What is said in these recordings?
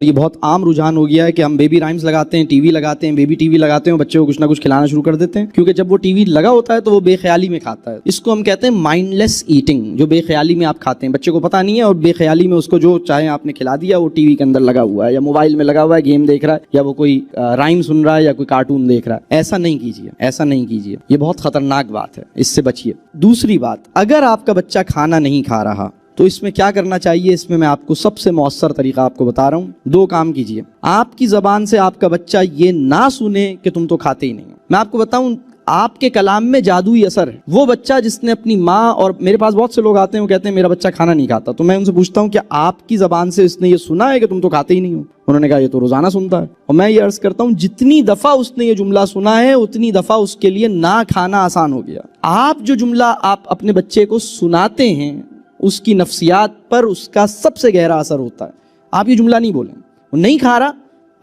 یہ بہت عام رجحان ہو گیا ہے کہ ہم بیبی رائمز لگاتے ہیں، ٹی وی لگاتے ہیں، بیبی ٹی وی لگاتے ہیں اور بچے کو کچھ نہ کچھ کھلانا شروع کر دیتے ہیں، کیونکہ جب وہ ٹی وی لگا ہوتا ہے تو وہ بے خیالی میں کھاتا ہے۔ اس کو ہم کہتے ہیں مائنڈ لیس ایٹنگ، جو بے خیالی میں آپ کھاتے ہیں، بچے کو پتہ نہیں ہے اور بے خیالی میں اس کو جو چاہے آپ نے کھلا دیا، وہ ٹی وی کے اندر لگا ہوا ہے یا موبائل میں لگا ہوا ہے، گیم دیکھ رہا ہے یا وہ کوئی رائم سن رہا ہے یا کوئی کارٹون دیکھ رہا ہے۔ ایسا نہیں کیجیے، ایسا نہیں کیجیے، یہ بہت خطرناک بات ہے، اس سے بچیے۔ دوسری بات، اگر آپ کا بچہ کھانا نہیں کھا رہا تو اس میں کیا کرنا چاہیے؟ اس میں آپ کو سب سے مؤثر طریقہ آپ کو بتا رہا ہوں۔ دو کام کیجئے، آپ کی زبان سے آپ کا بچہ یہ نہ سنے کہ تم تو کھاتے ہی نہیں ہو۔ میں آپ کو بتاؤں، آپ کے کلام میں جادوئی اثر ہے۔ وہ بچہ جس نے اپنی ماں، اور میرے پاس بہت سے لوگ آتے ہیں وہ کہتے ہیں میرا بچہ کھانا نہیں کھاتا، تو میں ان سے پوچھتا ہوں کہ آپ کی زبان سے اس نے یہ سنا ہے کہ تم تو کھاتے ہی نہیں ہو؟ انہوں نے کہا یہ تو روزانہ سنتا ہے۔ اور میں یہ عرض کرتا ہوں جتنی دفعہ اس نے یہ جملہ سنا ہے اتنی دفعہ اس کے لیے نہ کھانا آسان ہو گیا۔ آپ جو جملہ آپ اپنے بچے کو سناتے ہیں اس کی نفسیات پر اس کا سب سے گہرا اثر ہوتا ہے۔ آپ یہ جملہ نہیں بولیں، وہ نہیں کھا رہا،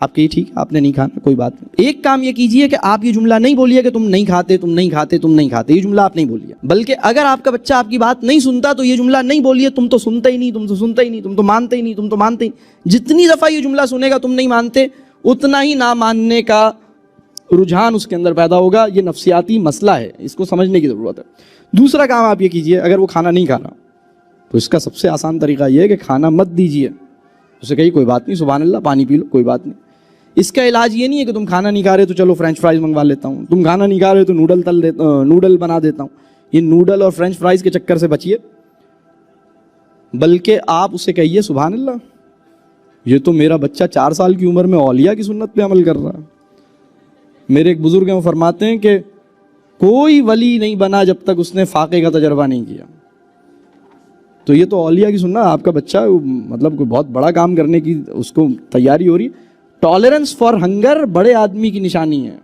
آپ کہیے ٹھیک ہے آپ نے نہیں کھانا، کوئی بات نہیں۔ ایک کام یہ کیجئے کہ آپ یہ جملہ نہیں بولیے کہ تم نہیں کھاتے، تم نہیں کھاتے، تم نہیں کھاتے، یہ جملہ آپ نہیں بولیے، بلکہ اگر آپ کا بچہ آپ کی بات نہیں سنتا تو یہ جملہ نہیں بولیے تم تو سنتے ہی نہیں، تم تو سنتے ہی نہیں، تم تو مانتے ہی نہیں، تم تو مانتے ہی نہیں۔ جتنی دفعہ یہ جملہ سنے گا تم نہیں مانتے، اتنا ہی نہ ماننے کا رجحان اس کے اندر پیدا ہوگا۔ یہ نفسیاتی مسئلہ ہے، اس کو سمجھنے کی ضرورت ہے۔ دوسرا کام آپ یہ کیجئے، اگر وہ کھانا نہیں کھا رہا تو اس کا سب سے آسان طریقہ یہ ہے کہ کھانا مت دیجیے، اسے کہیے کوئی بات نہیں، سبحان اللہ، پانی پی لو، کوئی بات نہیں۔ اس کا علاج یہ نہیں ہے کہ تم کھانا نہیں کھا رہے تو چلو فرینچ فرائز منگوا لیتا ہوں، تم کھانا نہیں کھا رہے تو نوڈل بنا دیتا ہوں۔ یہ نوڈل اور فرینچ فرائز کے چکر سے بچیے، بلکہ آپ اسے کہیے سبحان اللہ، یہ تو میرا بچہ 4 سال کی عمر میں اولیاء کی سنت پہ عمل کر رہا ہے۔ میرے ایک بزرگ ہیں، وہ فرماتے ہیں کہ کوئی ولی نہیں بنا جب تک اس نے فاقے کا تجربہ نہیں کیا۔ تو یہ تو اولیاء کی سننا، آپ کا بچہ مطلب کوئی بہت بڑا کام کرنے کی اس کو تیاری ہو رہی ہے۔ ٹالرنس فار ہنگر بڑے آدمی کی نشانی ہے،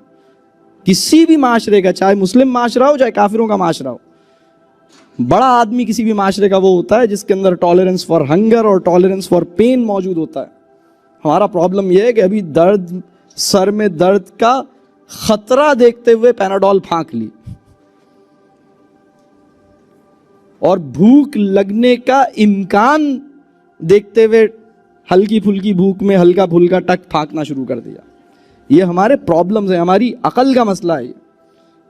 کسی بھی معاشرے کا، چاہے مسلم معاشرہ ہو چاہے کافروں کا معاشرہ ہو۔ بڑا آدمی کسی بھی معاشرے کا وہ ہوتا ہے جس کے اندر ٹالرنس فار ہنگر اور ٹالرنس فار پین موجود ہوتا ہے۔ ہمارا پرابلم یہ ہے کہ ابھی سر میں درد کا خطرہ دیکھتے ہوئے پیناڈول پھانک لی، اور بھوک لگنے کا امکان دیکھتے ہوئے ہلکی پھلکی بھوک میں ہلکا پھلکا ٹک پھانکنا شروع کر دیا۔ یہ ہمارے پرابلمز ہیں، ہماری عقل کا مسئلہ ہے۔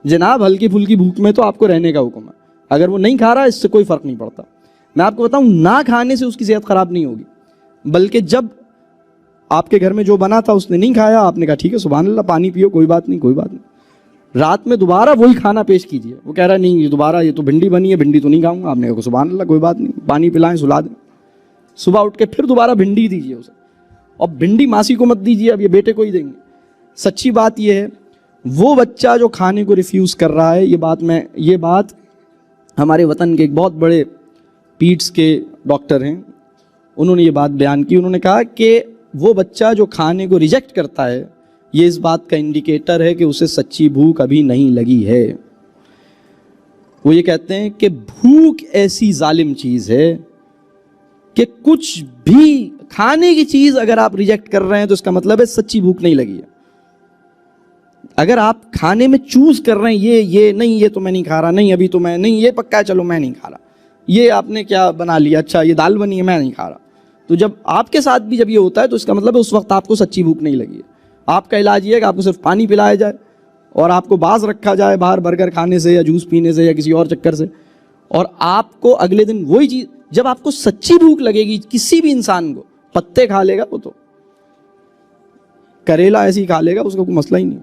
جناب ہلکی پھلکی بھوک میں تو آپ کو رہنے کا حکم ہے، اگر وہ نہیں کھا رہا اس سے کوئی فرق نہیں پڑتا۔ میں آپ کو بتاؤں، نہ کھانے سے اس کی صحت خراب نہیں ہوگی، بلکہ جب آپ کے گھر میں جو بنا تھا اس نے نہیں کھایا، آپ نے کہا ٹھیک ہے سبحان اللہ، پانی پیو، کوئی بات نہیں، کوئی بات نہیں۔ رات میں دوبارہ وہی کھانا پیش کیجیے، وہ کہہ رہا ہے نہیں یہ دوبارہ، یہ تو بھنڈی بنی ہے، بھنڈی تو نہیں کھاؤں گا، آپ نے کہا سبحان اللہ کوئی بات نہیں، پانی پلائیں، سلا دیں۔ صبح اٹھ کے پھر دوبارہ بھنڈی دیجیے اسے، اور بھنڈی ماسی کو مت دیجیے، اب یہ بیٹے کو ہی دیں گے۔ سچی بات یہ ہے، وہ بچہ جو کھانے کو ریفیوز کر رہا ہے، یہ بات ہمارے وطن کے ایک بہت بڑے پیٹس کے ڈاکٹر ہیں، انہوں نے یہ بات بیان کی۔ انہوں نے کہا کہ وہ بچہ جو کھانے کو ریجیکٹ کرتا ہے، یہ اس بات کا انڈیکیٹر ہے کہ اسے سچی بھوک ابھی نہیں لگی ہے۔ وہ یہ کہتے ہیں کہ بھوک ایسی ظالم چیز ہے کہ کچھ بھی کھانے کی چیز اگر آپ ریجیکٹ کر رہے ہیں تو اس کا مطلب ہے سچی بھوک نہیں لگی ہے۔ اگر آپ کھانے میں چوز کر رہے ہیں یہ نہیں، یہ تو میں نہیں کھا رہا، نہیں ابھی تو میں نہیں، یہ پکا ہے چلو میں نہیں کھا رہا، یہ آپ نے کیا بنا لیا، اچھا یہ دال بنی ہے میں نہیں کھا رہا، تو جب آپ کے ساتھ بھی جب یہ ہوتا ہے تو اس کا مطلب ہے اس وقت آپ کو سچی بھوک نہیں لگی ہے۔ آپ کا علاج یہ ہے کہ آپ کو صرف پانی پلایا جائے اور آپ کو باز رکھا جائے باہر برگر کھانے سے یا جوس پینے سے یا کسی اور چکر سے، اور آپ کو اگلے دن وہی چیز، جب آپ کو سچی بھوک لگے گی، کسی بھی انسان کو پتے کھا لے گا، وہ تو کریلا ایسے ہی کھا لے گا، اس کا کوئی مسئلہ ہی نہیں،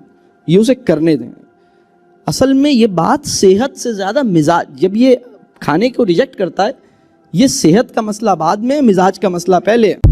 یہ اسے کرنے دیں۔ اصل میں یہ بات صحت سے زیادہ مزاج، جب یہ کھانے کو ریجیکٹ کرتا ہے یہ صحت کا مسئلہ بعد میں، مزاج کا مسئلہ پہلے ہے۔